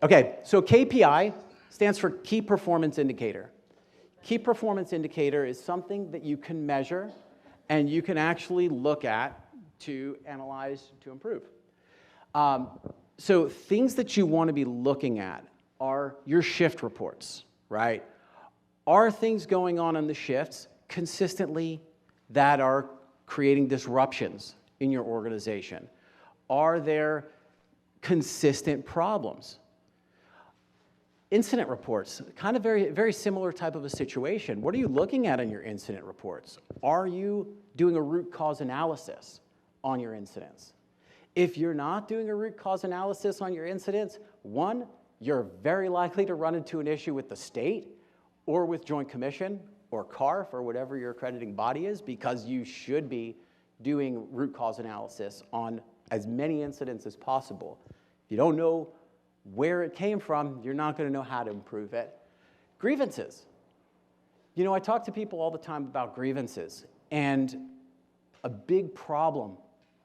Okay, so KPI stands for Key Performance Indicator. Key Performance Indicator is something that you can measure and you can actually look at to analyze, to improve. So things that you want to be looking at are your shift reports, right? Are things going on in the shifts consistently that are creating disruptions in your organization? Are there consistent problems? Incident reports, kind of very similar type of a situation. What are you looking at in your incident reports? Are you doing a root cause analysis on your incidents? If you're not doing a root cause analysis on your incidents, one, you're very likely to run into an issue with the state or with Joint Commission or CARF or whatever your accrediting body is, because you should be doing root cause analysis on as many incidents as possible. If you don't know where it came from, you're not going to know how to improve it. Grievances. You know, I talk to people all the time about grievances, and a big problem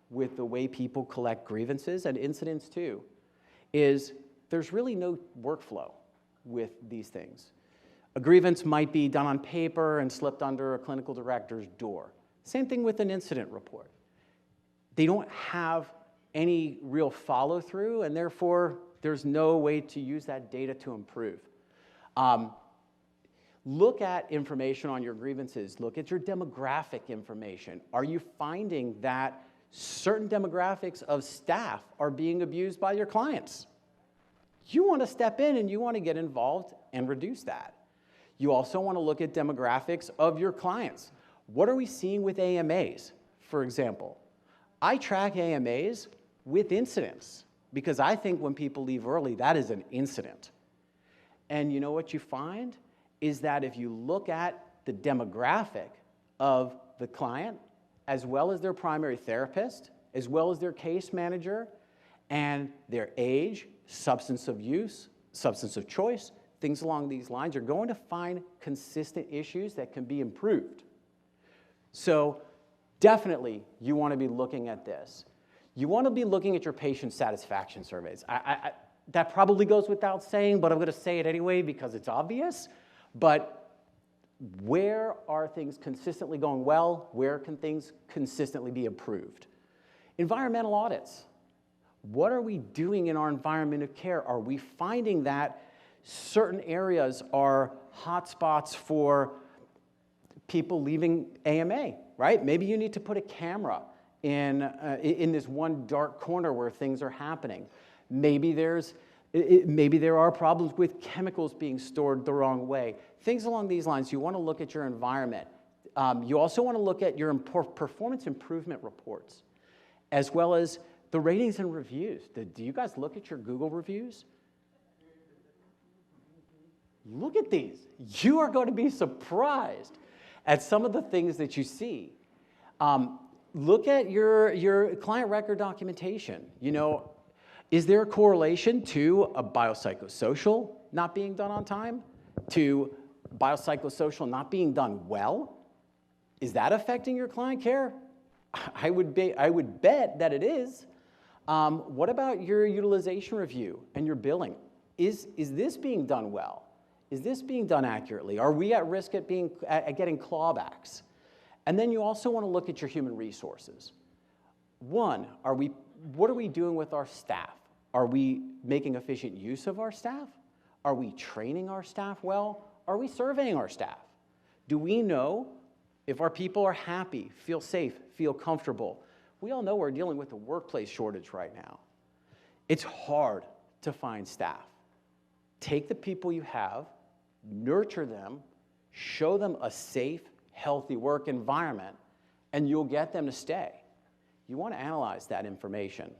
with the way people collect grievances and incidents too is there's really no workflow with these things. A grievance might be done on paper and slipped under a clinical director's door. Same thing with an incident report. They don't have any real follow-through, and therefore there's no way to use that data to improve. Look at information on your grievances. Look at your demographic information. Are you finding that certain demographics of staff are being abused by your clients? You want to step in and you want to get involved and reduce that. You also want to look at demographics of your clients. What are we seeing with AMAs, for example? I track AMAs with incidents because I think when people leave early, that is an incident. And you know what you find is that if you look at the demographic of the client, as well as their primary therapist, as well as their case manager, and their age, substance of use, substance of choice, things along these lines, you're going to find consistent issues that can be improved. So definitely you want to be looking at this. You want to be looking at your patient satisfaction surveys. That probably goes without saying, but I'm going to say it anyway because it's obvious. But where are things consistently going well? Where can things consistently be improved? Environmental audits. What are we doing in our environment of care? Are we finding that certain areas are hotspots for people leaving AMA, right? Maybe you need to put a camera in this one dark corner where things are happening. Maybe there are problems with chemicals being stored the wrong way. Things along these lines. You want to look at your environment. You also want to look at your performance improvement reports, as well as the ratings and reviews. Do you guys look at your Google reviews? Look at these. You are going to be surprised at some of the things that you see. Look at your client record documentation. You know, is there a correlation to a biopsychosocial not being done on time, to biopsychosocial not being done well? Is that affecting your client care? I would bet that it is. What about your utilization review and your billing? Is this being done well? Is this being done accurately? Are we at risk at getting clawbacks? And then you also want to look at your human resources. One, what are we doing with our staff? Are we making efficient use of our staff? Are we training our staff well? Are we surveying our staff? Do we know if our people are happy, feel safe, feel comfortable? We all know we're dealing with a workplace shortage right now. It's hard to find staff. Take the people you have, nurture them, show them a safe, healthy work environment, and you'll get them to stay. You want to analyze that information.